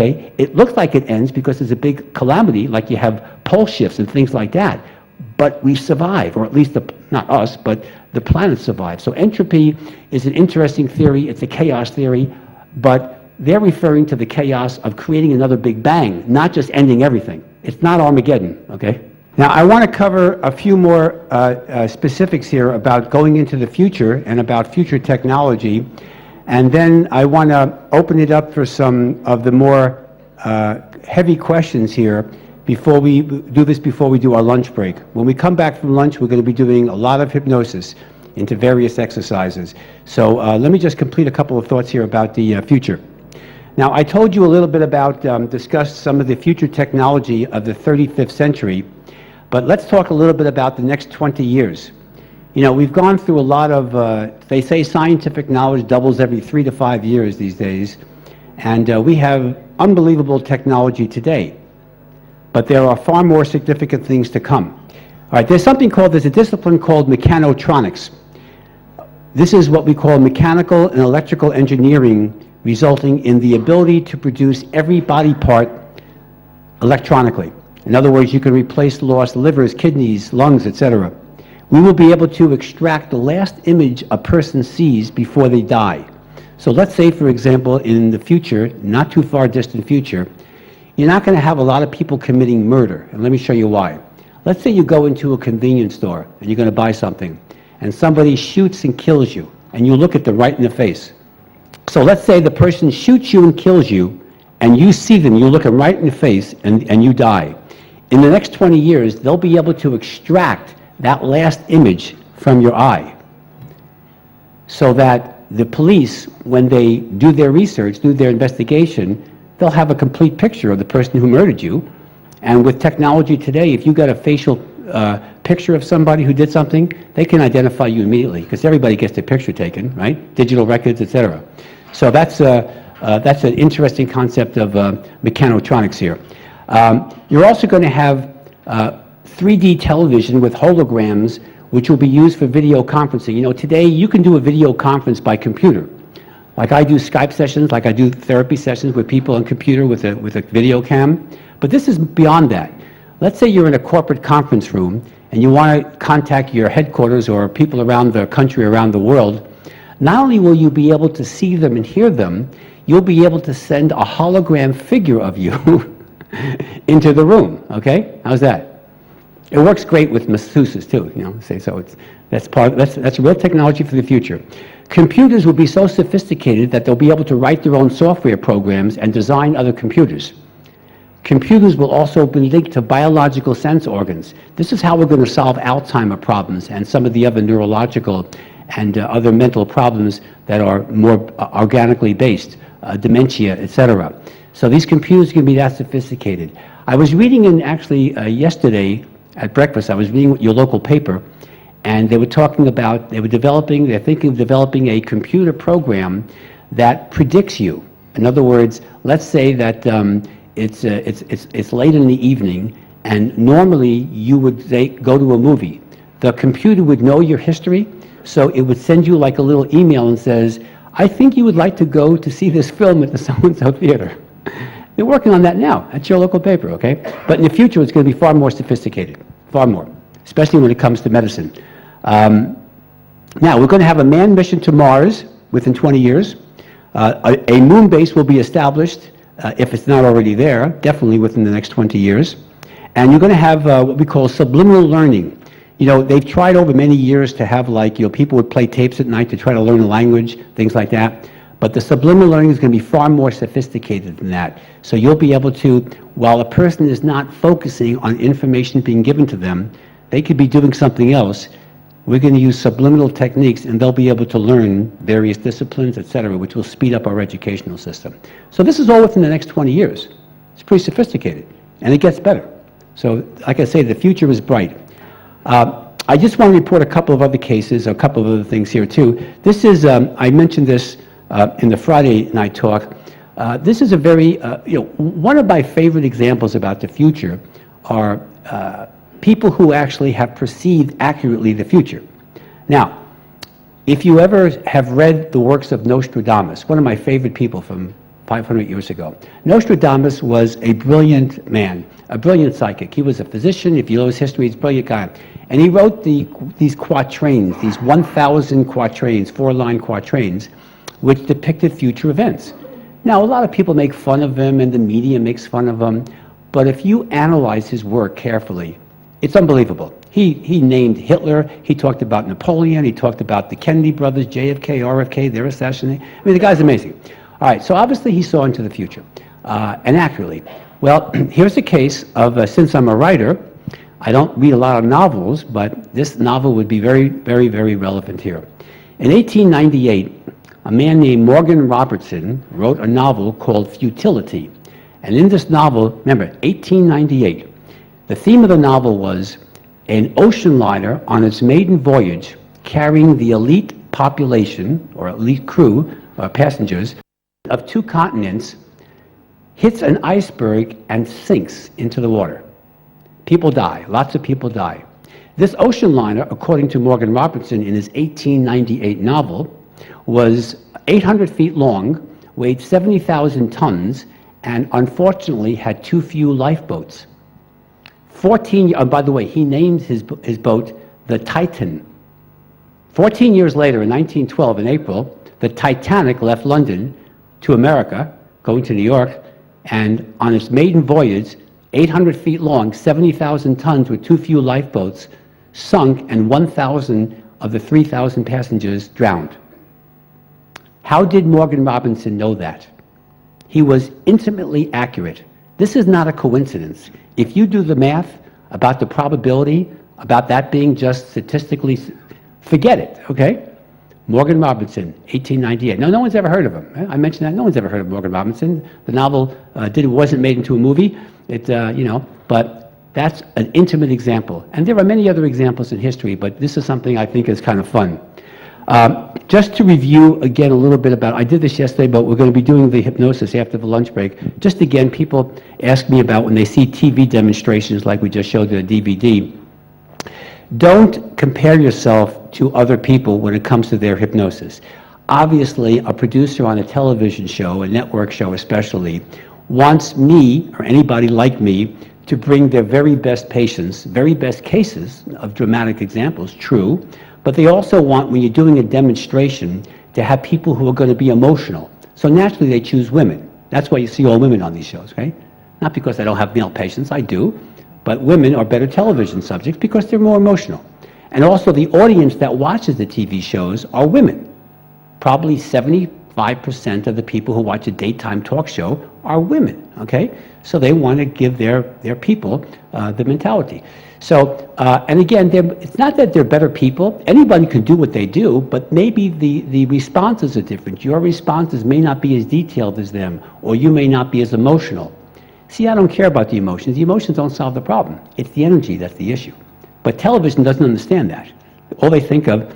anyway, it looks like it ends because there's a big calamity, like you have pole shifts and things like that. But we survive, or at least, not us, but the planet survives. So entropy is an interesting theory. It's a chaos theory, but they're referring to the chaos of creating another Big Bang, not just ending everything. It's not Armageddon, okay? Now, I want to cover a few more specifics here about going into the future and about future technology. And then I want to open it up for some of the more heavy questions here before we do our lunch break. When we come back from lunch, we're going to be doing a lot of hypnosis into various exercises. So let me just complete a couple of thoughts here about the future. Now, I told you a little bit about, discussed some of the future technology of the 35th century, but let's talk a little bit about the next 20 years. You know, we've gone through a lot of, they say scientific knowledge doubles every 3 to 5 years these days, and we have unbelievable technology today, but there are far more significant things to come. All right, there's a discipline called Mechanotronics. This is what we call mechanical and electrical engineering, resulting in the ability to produce every body part electronically. In other words, you can replace lost livers, kidneys, lungs, etc. We will be able to extract the last image a person sees before they die. So let's say, for example, in the future, not too far distant future, you're not going to have a lot of people committing murder. And let me show you why. Let's say you go into a convenience store and you're going to buy something, and somebody shoots and kills you, and you look at them right in the face. So let's say the person shoots you and kills you, and you see them, you look them right in the face, and you die. In the next 20 years, they'll be able to extract that last image from your eye, so that the police, when they do their research, do their investigation, they'll have a complete picture of the person who murdered you. And with technology today, if you got a facial picture of somebody who did something, they can identify you immediately, because everybody gets their picture taken, right? Digital records, etc. So that's an interesting concept of mechanotronics here. You're also going to have 3D television with holograms, which will be used for video conferencing. You know, today you can do a video conference by computer. Like I do Skype sessions, like I do therapy sessions with people on computer with a video cam. But this is beyond that. Let's say you're in a corporate conference room and you want to contact your headquarters or people around the country, around the world. Not only will you be able to see them and hear them, you'll be able to send a hologram figure of you into the room, okay? How's that? It works great with masseuses too, you know, say so. That's real technology for the future. Computers will be so sophisticated that they'll be able to write their own software programs and design other computers. Computers will also be linked to biological sense organs. This is how we're going to solve Alzheimer problems and some of the other neurological and other mental problems that are more organically based, dementia, etc. So these computers can be that sophisticated. I was reading actually yesterday at breakfast, I was reading your local paper, and they were talking about, they're thinking of developing a computer program that predicts you. In other words, let's say that it's late in the evening, and normally you would go to a movie. The computer would know your history, so it would send you like a little email and says, I think you would like to go to see this film at the so-and-so theater. They're working on that now. That's your local paper, okay? But in the future, it's going to be far more sophisticated, far more, especially when it comes to medicine. Now, we're going to have a manned mission to Mars within 20 years. A moon base will be established, if it's not already there, definitely within the next 20 years. And you're going to have what we call subliminal learning. You know, they've tried over many years to have, like, you know, people would play tapes at night to try to learn a language, things like that. But the subliminal learning is going to be far more sophisticated than that. So you'll be able to, while a person is not focusing on information being given to them, they could be doing something else. We're going to use subliminal techniques, and they'll be able to learn various disciplines, etc., which will speed up our educational system. So this is all within the next 20 years. It's pretty sophisticated, and it gets better. So, like I say, the future is bright. I just want to report a couple of other cases, a couple of other things here too. This is, I mentioned this in the Friday night talk. This is a very, one of my favorite examples about the future are people who actually have perceived accurately the future. Now, if you ever have read the works of Nostradamus, one of my favorite people from 500 years ago. Nostradamus was a brilliant man, a brilliant psychic. He was a physician. If you know his history, he's a brilliant guy. And he wrote these quatrains, these 1,000 quatrains, 4-line quatrains, which depicted future events. Now, a lot of people make fun of him, and the media makes fun of him, but if you analyze his work carefully, it's unbelievable. He named Hitler, he talked about Napoleon, he talked about the Kennedy brothers, JFK, RFK, their assassination. I mean, the guy's amazing. All right, so obviously he saw into the future, and accurately. Well, here's a case of, since I'm a writer, I don't read a lot of novels, but this novel would be very, very, very relevant here. In 1898, a man named Morgan Robertson wrote a novel called Futility. And in this novel, remember, 1898, the theme of the novel was an ocean liner on its maiden voyage carrying the elite population, or elite crew, passengers, of 2 continents, hits an iceberg and sinks into the water. People die. Lots of people die. This ocean liner, according to Morgan Robertson in his 1898 novel, was 800 feet long, weighed 70,000 tons, and unfortunately had too few lifeboats. By the way, he named his boat the Titan. 14 years later, in 1912, in April, the Titanic left London to America, going to New York, and on its maiden voyage, 800 feet long, 70,000 tons with too few lifeboats, sunk, and 1,000 of the 3,000 passengers drowned. How did Morgan Robertson know that? He was intimately accurate. This is not a coincidence. If you do the math about the probability, about that being just statistically, forget it, okay? Morgan Robertson, 1898. Now, no one's ever heard of him. I mentioned that. No one's ever heard of Morgan Robertson. The novel wasn't made into a movie. But that's an intimate example. And there are many other examples in history, but this is something I think is kind of fun. Just to review again a little bit about, I did this yesterday, but we're going to be doing the hypnosis after the lunch break. Just again, people ask me about when they see TV demonstrations like we just showed the DVD. Don't compare yourself to other people when it comes to their hypnosis. Obviously, a producer on a television show, a network show especially, wants me, or anybody like me, to bring their very best patients, very best cases of dramatic examples, true, but they also want, when you're doing a demonstration, to have people who are going to be emotional. So naturally they choose women. That's why you see all women on these shows, okay? Not because I don't have male patients, I do, but women are better television subjects because they're more emotional. And also the audience that watches the TV shows are women. Probably 75% of the people who watch a daytime talk show are women, okay? So they want to give their people the mentality. So, and again, it's not that they're better people. Anybody can do what they do, but maybe the responses are different. Your responses may not be as detailed as them, or you may not be as emotional. See, I don't care about the emotions. The emotions don't solve the problem. It's the energy that's the issue. But television doesn't understand that. All they think of,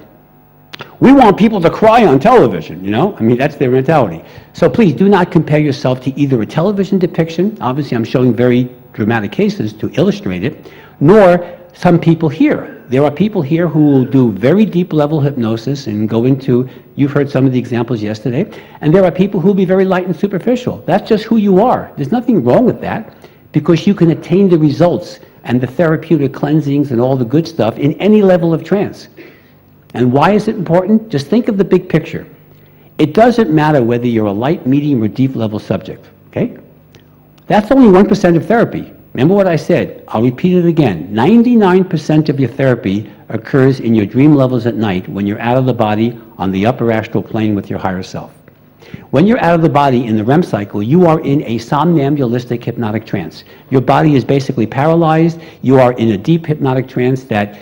we want people to cry on television, you know? I mean, that's their mentality. So please do not compare yourself to either a television depiction, obviously I'm showing very dramatic cases to illustrate it, nor some people here. There are people here who will do very deep level hypnosis and go into, you've heard some of the examples yesterday, and there are people who will be very light and superficial. That's just who you are. There's nothing wrong with that, because you can attain the results and the therapeutic cleansings and all the good stuff in any level of trance. And why is it important? Just think of the big picture. It doesn't matter whether you're a light, medium, or deep level subject, okay? That's only 1% of therapy. Remember what I said, I'll repeat it again. 99% of your therapy occurs in your dream levels at night when you're out of the body on the upper astral plane with your higher self. When you're out of the body in the REM cycle, you are in a somnambulistic hypnotic trance. Your body is basically paralyzed. You are in a deep hypnotic trance that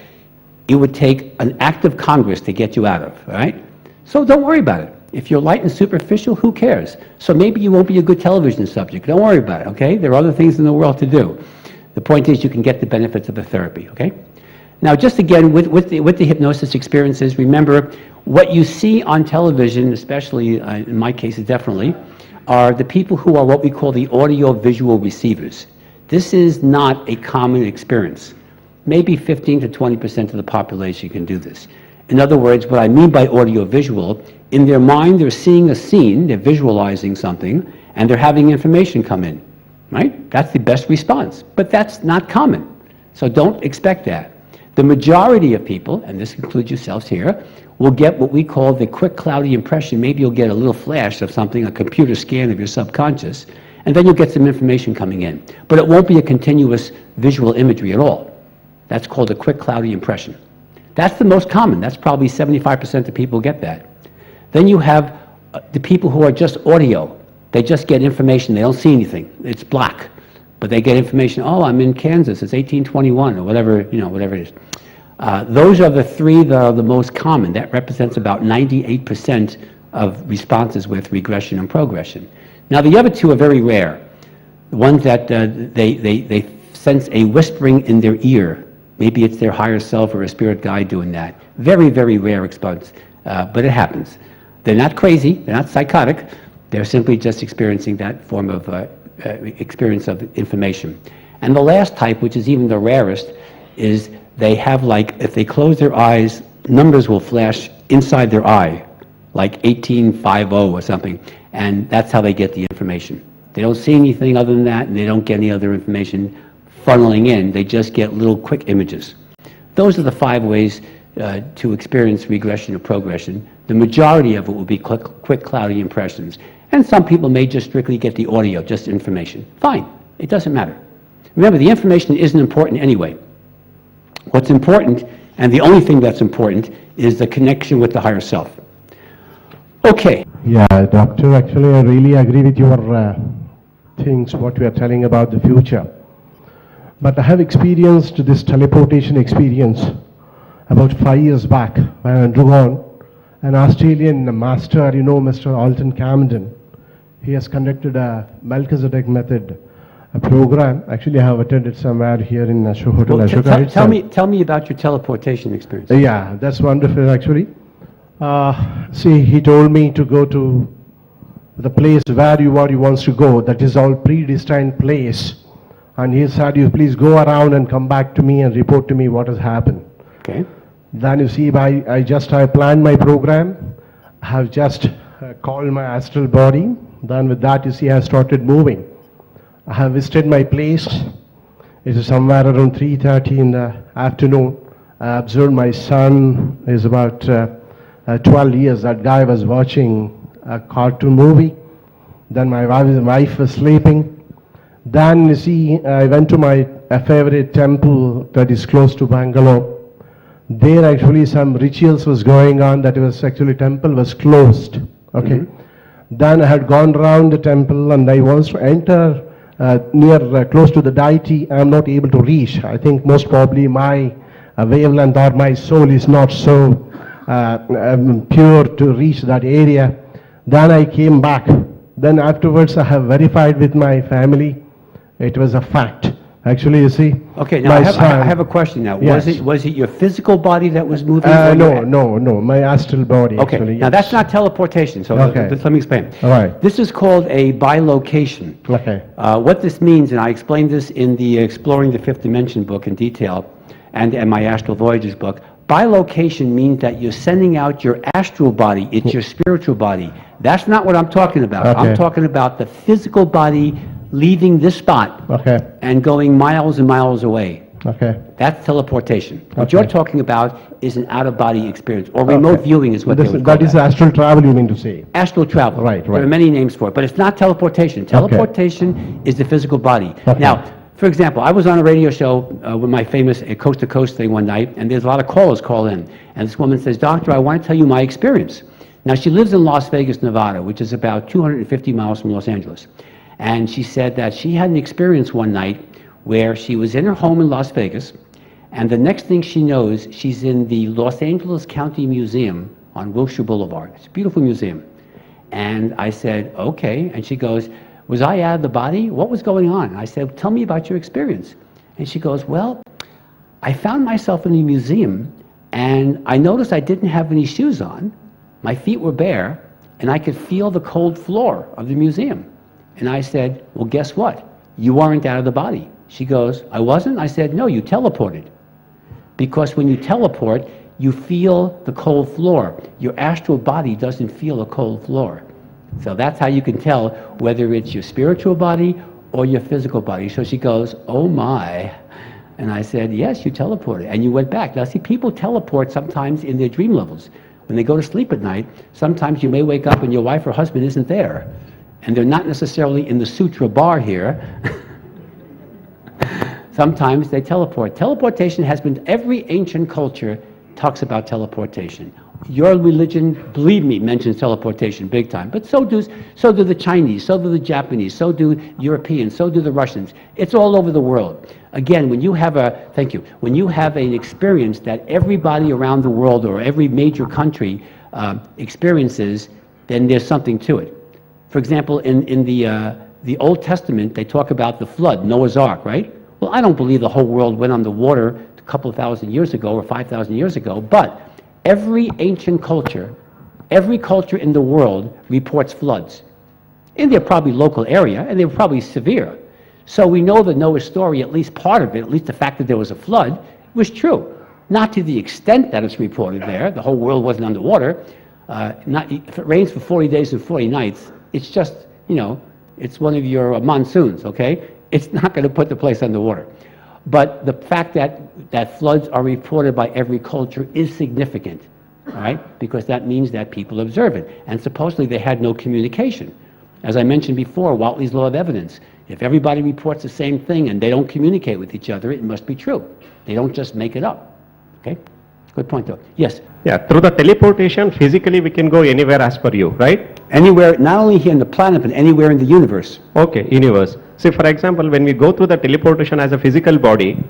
it would take an act of Congress to get you out of, all right? So don't worry about it. If you're light and superficial, who cares? So maybe you won't be a good television subject. Don't worry about it, okay? There are other things in the world to do. The point is you can get the benefits of the therapy, okay? Now, just again, with the hypnosis experiences, remember, what you see on television, especially in my case definitely, are the people who are what we call the audio-visual receivers. This is not a common experience. Maybe 15 to 20% of the population can do this. In other words, what I mean by audio-visual, in their mind they're seeing a scene, they're visualizing something, and they're having information come in, right? That's the best response, but that's not common. So don't expect that. The majority of people, and this includes yourselves here, will get what we call the quick cloudy impression. Maybe you'll get a little flash of something, a computer scan of your subconscious, and then you'll get some information coming in. But it won't be a continuous visual imagery at all. That's called a quick cloudy impression. That's the most common. That's probably 75% of people get that. Then you have the people who are just audio. They just get information. They don't see anything. It's black. But they get information. Oh, I'm in Kansas. It's 1821 or whatever, whatever it is. Those are the three that are the most common. That represents about 98% of responses with regression and progression. Now, the other two are very rare. The ones that they sense a whispering in their ear. Maybe it's their higher self or a spirit guide doing that. Very, very rare response, but it happens. They're not crazy. They're not psychotic. They're simply just experiencing that form of experience of information. And the last type, which is even the rarest, is they have, like, if they close their eyes, numbers will flash inside their eye, like 1850 or something, and that's how they get the information. They don't see anything other than that, and they don't get any other information funneling in. They just get little quick images. Those are the 5 ways to experience regression or progression. The majority of it will be quick cloudy impressions. And some people may just strictly get the audio, just information. Fine, it doesn't matter. Remember, the information isn't important anyway. What's important, and the only thing that's important, is the connection with the higher self. Okay. Yeah, Doctor, actually I really agree with your things, what you are telling about the future. But I have experienced this teleportation experience about 5 years back when I undergone an Australian master, Mr. Alton Camden. He has conducted a Melchizedek method a program. Actually, I have attended somewhere here in Hotel Ashoka. Tell me about your teleportation experience. Yeah, that's wonderful actually. See, he told me to go to the place where he wants to go. That is all predestined place. And he said, you please go around and come back to me and report to me what has happened. Okay. Then you see, I planned my program. I have just called my astral body. Then with that, you see, I started moving. I have visited my place. It is somewhere around 3:30 in the afternoon. I observed my son is about 12 years. That guy was watching a cartoon movie. Then my wife was sleeping. Then you see, I went to my favorite temple that is close to Bangalore. There actually some rituals was going on. That was actually temple was closed. Okay. Then I had gone around the temple and I was to enter near close to the deity. I am not able to reach. I think most probably my wavelength or my soul is not so pure to reach that area. Then I came back. Then afterwards I have verified with my family. It was a fact. Actually, you see. Okay, now I have a question now. Yes. Was it your physical body that was moving? No, my astral body. Okay, actually, now that's not teleportation, so okay. Let me explain. All right. This is called a bilocation. Okay. What this means, and I explained this in the Exploring the Fifth Dimension book in detail, and my Astral Voyages book, bilocation means that you're sending out your astral body, it's your spiritual body. That's not what I'm talking about. Okay. I'm talking about the physical body leaving this spot and going miles and miles away. Okay. That's teleportation. What you're talking about is an out-of-body experience, or remote viewing is what they would call that. That is astral travel, you mean to say? Astral travel. Right. There are many names for it, but it's not teleportation. Teleportation is the physical body. Okay. Now, for example, I was on a radio show with my famous Coast to Coast thing one night, and there's a lot of callers call in, and this woman says, "Doctor, I want to tell you my experience." Now, she lives in Las Vegas, Nevada, which is about 250 miles from Los Angeles. And she said that she had an experience one night where she was in her home in Las Vegas, and the next thing she knows, she's in the Los Angeles County Museum on Wilshire Boulevard. It's a beautiful museum. And I said, okay. And she goes, was I out of the body? What was going on? I said, tell me about your experience. And she goes, well, I found myself in the museum, and I noticed I didn't have any shoes on. My feet were bare, and I could feel the cold floor of the museum. And I said, well, guess what? You weren't out of the body. She goes, I wasn't? I said, no, you teleported. Because when you teleport, you feel the cold floor. Your astral body doesn't feel a cold floor. So that's how you can tell whether it's your spiritual body or your physical body. So she goes, oh my. And I said, yes, you teleported. And you went back. Now see, people teleport sometimes in their dream levels. When they go to sleep at night, sometimes you may wake up and your wife or husband isn't there. And they're not necessarily in the sutra bar here. Sometimes they teleport. Teleportation has been, every ancient culture talks about teleportation. Your religion, believe me, mentions teleportation big time. But so do the Chinese, so do the Japanese, so do Europeans, so do the Russians. It's all over the world. Again, when you have when you have an experience that everybody around the world or every major country experiences, then there's something to it. For example, in the Old Testament, they talk about the flood, Noah's Ark, right? Well, I don't believe the whole world went underwater a couple of thousand years ago or 5,000 years ago, but every ancient culture, every culture in the world reports floods. In their probably local area, and they were probably severe. So we know that Noah's story, at least part of it, at least the fact that there was a flood, was true. Not to the extent that it's reported there. The whole world wasn't underwater. If it rains for 40 days and 40 nights, it's just, it's one of your monsoons, okay? It's not going to put the place underwater. But the fact that floods are reported by every culture is significant, all right? Because that means that people observe it. And supposedly they had no communication. As I mentioned before, Whately's law of evidence. If everybody reports the same thing and they don't communicate with each other, it must be true. They don't just make it up, okay? Good point, though. Yes? Yeah, through the teleportation, physically we can go anywhere as per you, right? Anywhere, not only here on the planet, but anywhere in the universe. Okay, universe. So for example, when we go through the teleportation as a physical body,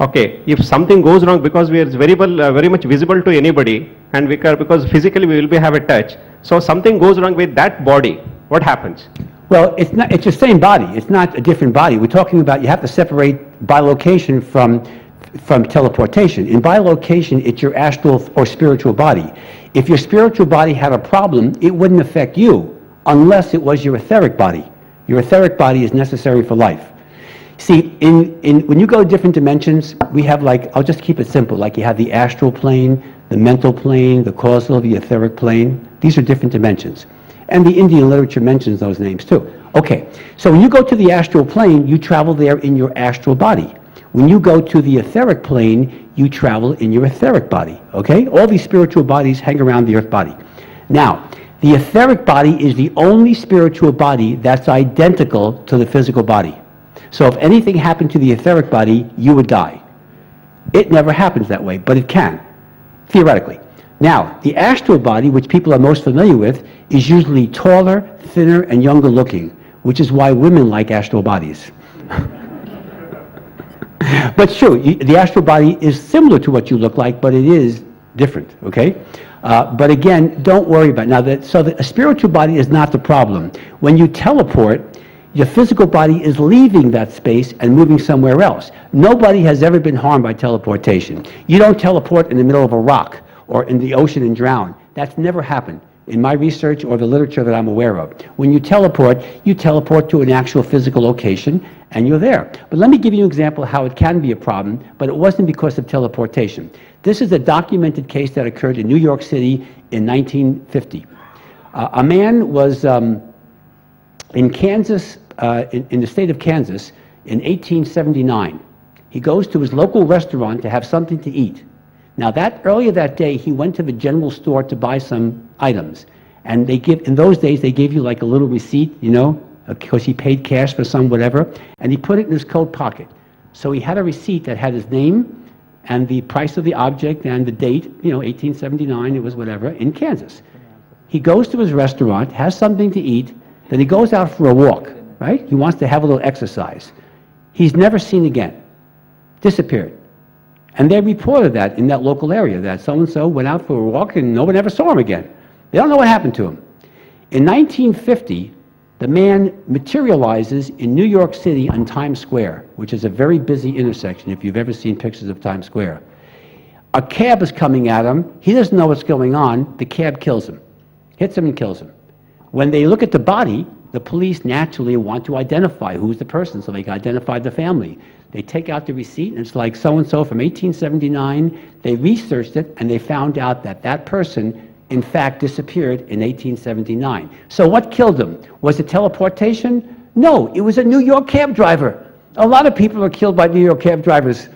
okay, if something goes wrong, because we are very much visible to anybody, and because physically we will have a touch, so something goes wrong with that body, what happens? Well, it's the same body. It's not a different body. We're talking about, you have to separate bilocation from teleportation. In bilocation, it's your astral or spiritual body. If your spiritual body had a problem, it wouldn't affect you unless it was your etheric body. Your etheric body is necessary for life. See, when you go to different dimensions, we have I'll just keep it simple, like you have the astral plane, the mental plane, the causal, the etheric plane. These are different dimensions. And the Indian literature mentions those names too. Okay, so when you go to the astral plane, you travel there in your astral body. When you go to the etheric plane, you travel in your etheric body, okay? All these spiritual bodies hang around the earth body. Now, the etheric body is the only spiritual body that's identical to the physical body. So if anything happened to the etheric body, you would die. It never happens that way, but it can, theoretically. Now, the astral body, which people are most familiar with, is usually taller, thinner, and younger looking, which is why women like astral bodies. But true, the astral body is similar to what you look like, but it is different, okay? But again, don't worry about it. Now, a spiritual body is not the problem. When you teleport, your physical body is leaving that space and moving somewhere else. Nobody has ever been harmed by teleportation. You don't teleport in the middle of a rock or in the ocean and drown. That's never happened in my research or the literature that I'm aware of. When you teleport to an actual physical location and you're there. But let me give you an example how it can be a problem, but it wasn't because of teleportation. This is a documented case that occurred in New York City in 1950. A man was in Kansas, in the state of Kansas in 1879. He goes to his local restaurant to have something to eat. Now earlier that day, he went to the general store to buy some items. And in those days, they gave you like a little receipt, because he paid cash for some whatever, and he put it in his coat pocket. So he had a receipt that had his name and the price of the object and the date, 1879, it was whatever, in Kansas. He goes to his restaurant, has something to eat, then he goes out for a walk, right? He wants to have a little exercise. He's never seen again. Disappeared. And they reported that in that local area, that so-and-so went out for a walk and no one ever saw him again. They don't know what happened to him. In 1950, the man materializes in New York City on Times Square, which is a very busy intersection if you've ever seen pictures of Times Square. A cab is coming at him. He doesn't know what's going on. The cab kills him, hits him and kills him. When they look at the body, the police naturally want to identify who's the person, so they can identify the family. They take out the receipt, and it's like so-and-so from 1879. They researched it, and they found out that that person in fact disappeared in 1879. So what killed him? Was it teleportation? No, it was a New York cab driver. A lot of people are killed by New York cab drivers.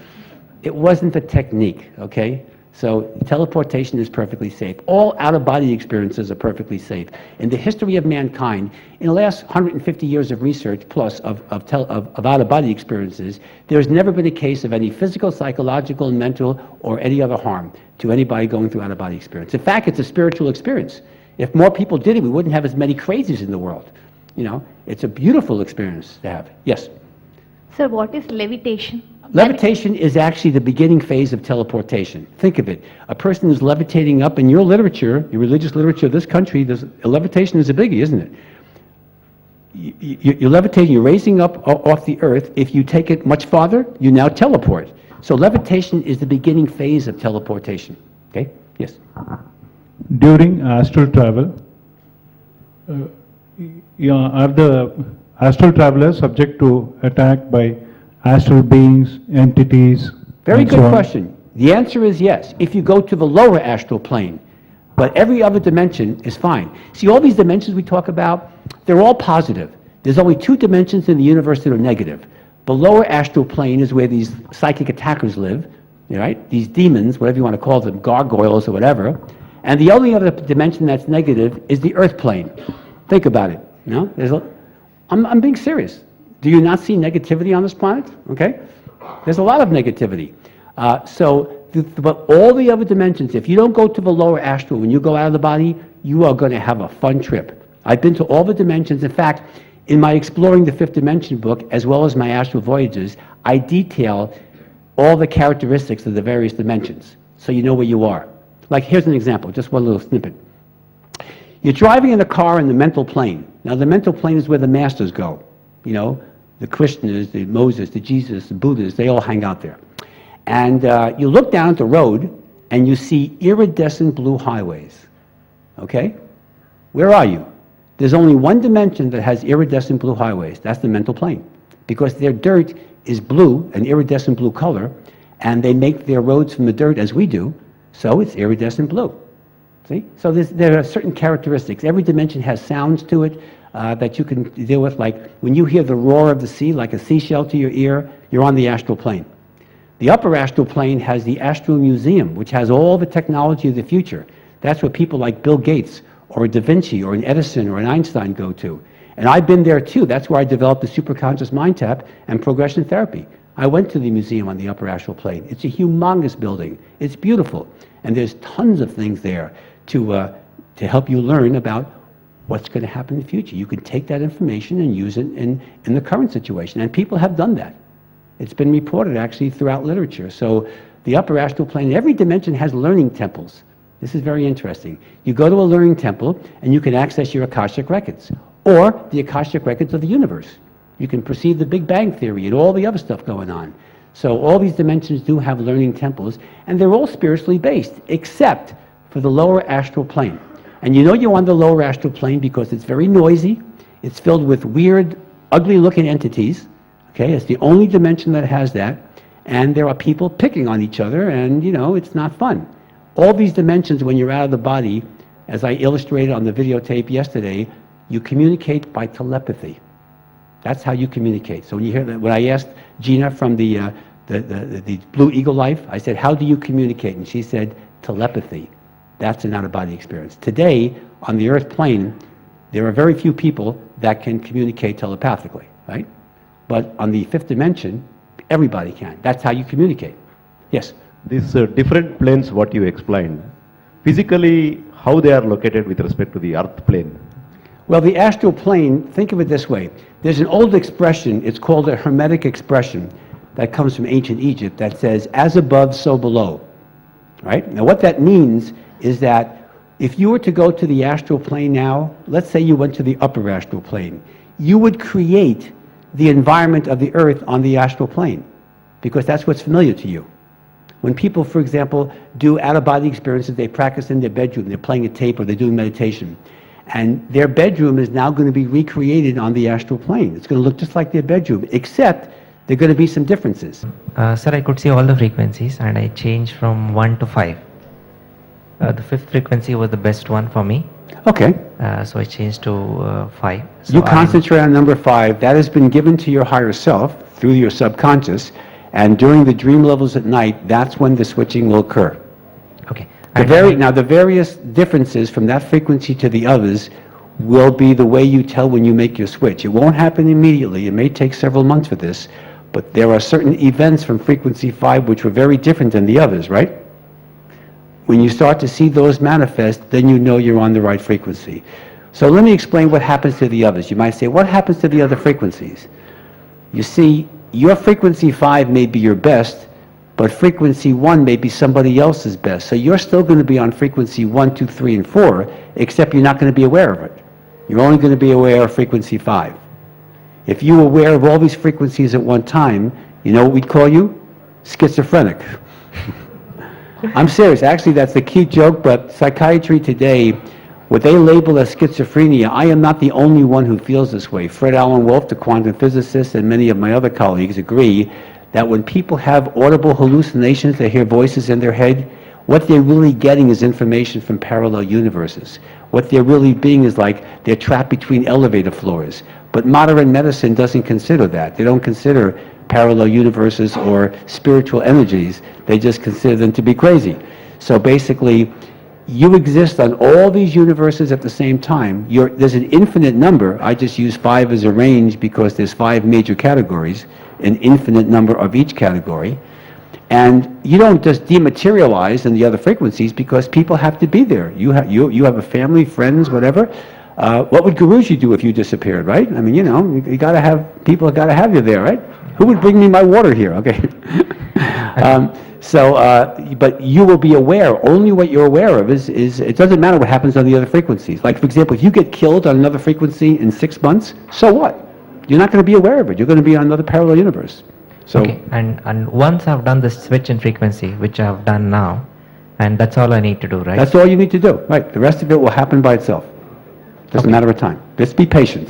It wasn't the technique, okay? So teleportation is perfectly safe. All out-of-body experiences are perfectly safe. In the history of mankind, in the last 150 years of research plus of out-of-body experiences, there's never been a case of any physical, psychological, mental, or any other harm to anybody going through out-of-body experience. In fact, it's a spiritual experience. If more people did it, we wouldn't have as many crazies in the world. You know, it's a beautiful experience to have. Yes? Sir, what is levitation? Levitation is actually the beginning phase of teleportation. Think of it. A person is levitating up in your literature, your religious literature of this country, levitation is a biggie, isn't it? You're levitating, you're raising up off the earth. If you take it much farther, you now teleport. So levitation is the beginning phase of teleportation. Okay? Yes? During astral travel, are the astral travelers subject to attack by astral beings, entities? Very and so good on? question. The answer is yes, if you go to the lower astral plane. But every other dimension is fine. See, all these dimensions we talk about, they're all positive. There's only 2 dimensions in the universe that are negative. The lower astral plane is where these psychic attackers live, right? These demons, whatever you want to call them, gargoyles or whatever. And the only other dimension that's negative is the earth plane. Think about it. You know, I'm being serious. Do you not see negativity on this planet? Okay? There's a lot of negativity. But all the other dimensions, if you don't go to the lower astral, when you go out of the body, you are going to have a fun trip. I've been to all the dimensions. In fact, in my Exploring the Fifth Dimension book, as well as my Astral Voyages, I detail all the characteristics of the various dimensions, so you know where you are. Like, here's an example, just one little snippet. You're driving in a car in the mental plane. Now, the mental plane is where the masters go. You know, the Krishnas, the Moses, the Jesus, the Buddhas, they all hang out there. And you look down at the road, and you see iridescent blue highways. Okay? Where are you? There's only one dimension that has iridescent blue highways. That's the mental plane. Because their dirt is blue, an iridescent blue color, and they make their roads from the dirt as we do, so it's iridescent blue. See? So there are certain characteristics. Every dimension has sounds to it that you can deal with. Like when you hear the roar of the sea, like a seashell to your ear, you're on the astral plane. The upper astral plane has the Astral Museum, which has all the technology of the future. That's where people like Bill Gates or a Da Vinci or an Edison or an Einstein go to. And I've been there too. That's where I developed the superconscious mind tap and progression therapy. I went to the museum on the upper astral plane. It's a humongous building. It's beautiful. And there's tons of things there to help you learn about what's going to happen in the future. You can take that information and use it in the current situation. And people have done that. It's been reported actually throughout literature. So the upper astral plane, every dimension has learning temples. This is very interesting. You go to a learning temple and you can access your Akashic records or the Akashic records of the universe. You can perceive the Big Bang Theory and all the other stuff going on. So all these dimensions do have learning temples, and they're all spiritually based, except for the lower astral plane. And you know you're on the lower astral plane because it's very noisy, it's filled with weird, ugly-looking entities. Okay, it's the only dimension that has that, and there are people picking on each other, and you know, it's not fun. All these dimensions, when you're out of the body, as I illustrated on the videotape yesterday, you communicate by telepathy. That's how you communicate. So when you hear that, when I asked Gina from the Blue Eagle Life, I said, how do you communicate? And she said, telepathy. That's an out-of-body experience. Today, on the earth plane, there are very few people that can communicate telepathically, right? But on the fifth dimension, everybody can. That's how you communicate. Yes? These different planes, what you explained, physically, how they are located with respect to the earth plane? Well, the astral plane, think of it this way. There's an old expression, it's called a Hermetic expression, that comes from ancient Egypt, that says, as above, so below. Right? Now, what that means is that if you were to go to the astral plane now, let's say you went to the upper astral plane, you would create the environment of the earth on the astral plane, because that's what's familiar to you. When people, for example, do out-of-body experiences, they practice in their bedroom, they're playing a tape or they're doing meditation, and their bedroom is now going to be recreated on the astral plane. It's going to look just like their bedroom, except there are going to be some differences. Sir, I could see all the frequencies and I changed from 1 to 5. The fifth frequency was the best one for me, Okay. so I changed to 5. So You I- concentrate on number 5. That has been given to your higher self through your subconscious, and during the dream levels at night, that's when the switching will occur. Okay. Now, the various differences from that frequency to the others will be the way you tell when you make your switch. It won't happen immediately. It may take several months for this, but there are certain events from frequency 5 which were very different than the others, right? When you start to see those manifest, then you know you're on the right frequency. So let me explain what happens to the others. You might say, what happens to the other frequencies? You see, your frequency 5 may be your best, but frequency 1 may be somebody else's best. So you're still going to be on frequency 1, 2, 3, and 4, except you're not going to be aware of it. You're only going to be aware of frequency 5. If you were aware of all these frequencies at one time, you know what we'd call you? Schizophrenic. I'm serious. Actually, that's a cute joke, but psychiatry today, what they label as schizophrenia, I am not the only one who feels this way. Fred Alan Wolf, the quantum physicist, and many of my other colleagues agree that when people have audible hallucinations, they hear voices in their head, what they're really getting is information from parallel universes. What they're really being is like they're trapped between elevator floors. But modern medicine doesn't consider that. They don't consider parallel universes or spiritual energies. They just consider them to be crazy. So basically, you exist on all these universes at the same time. There's an infinite number. I just use 5 as a range because there's 5 major categories, an infinite number of each category. And you don't just dematerialize in the other frequencies because people have to be there. You have a family, friends, whatever. What would Guruji do if you disappeared, right? I mean, you know, you got to have, people got to have you there, right? Who would bring me my water here? Okay. But you will be aware. Only what you're aware of is it doesn't matter what happens on the other frequencies. Like, for example, if you get killed on another frequency in 6 months, so what? You're not going to be aware of it. You're going to be on another parallel universe. So, Okay, and once I've done the switch in frequency, which I've done now, and that's all I need to do, right? that's all you need to do. Right. The rest of it will happen by itself. Doesn't matter of time. Just be patient.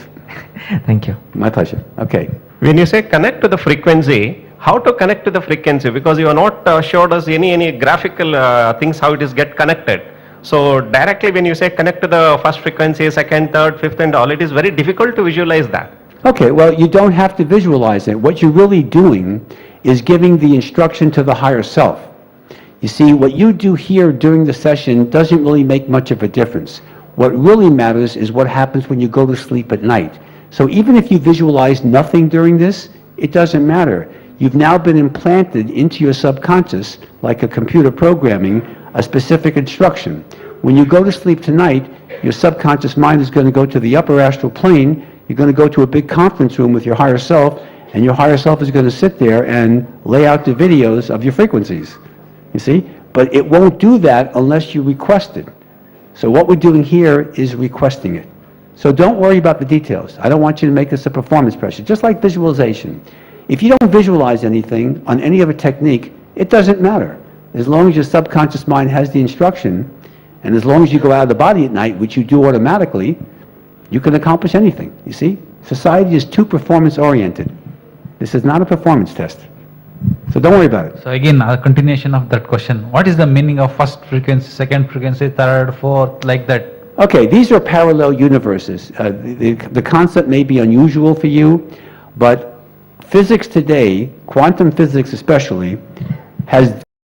Thank you. My pleasure. Okay. When you say connect to the frequency, how to connect to the frequency? Because you are not showed us any graphical things how it is get connected. So directly when you say connect to the first frequency, second, third, fifth and all, it is very difficult to visualize that. Okay, well, you don't have to visualize it. What you're really doing is giving the instruction to the higher self. You see, what you do here during the session doesn't really make much of a difference. What really matters is what happens when you go to sleep at night. So even if you visualize nothing during this, it doesn't matter. You've now been implanted into your subconscious, like a computer programming, a specific instruction. When you go to sleep tonight, your subconscious mind is going to go to the upper astral plane. You're going to go to a big conference room with your higher self, and your higher self is going to sit there and lay out the videos of your frequencies. You see? But it won't do that unless you request it. So what we're doing here is requesting it. So don't worry about the details. I don't want you to make this a performance pressure, just like visualization. If you don't visualize anything on any other technique, it doesn't matter. As long as your subconscious mind has the instruction, and as long as you go out of the body at night, which you do automatically, you can accomplish anything. You see? Society is too performance-oriented. This is not a performance test. So don't worry about it. So again, a continuation of that question. What is the meaning of first frequency, second frequency, third, fourth, like that? Okay, these are parallel universes. The concept may be unusual for you, but physics today, quantum physics especially, has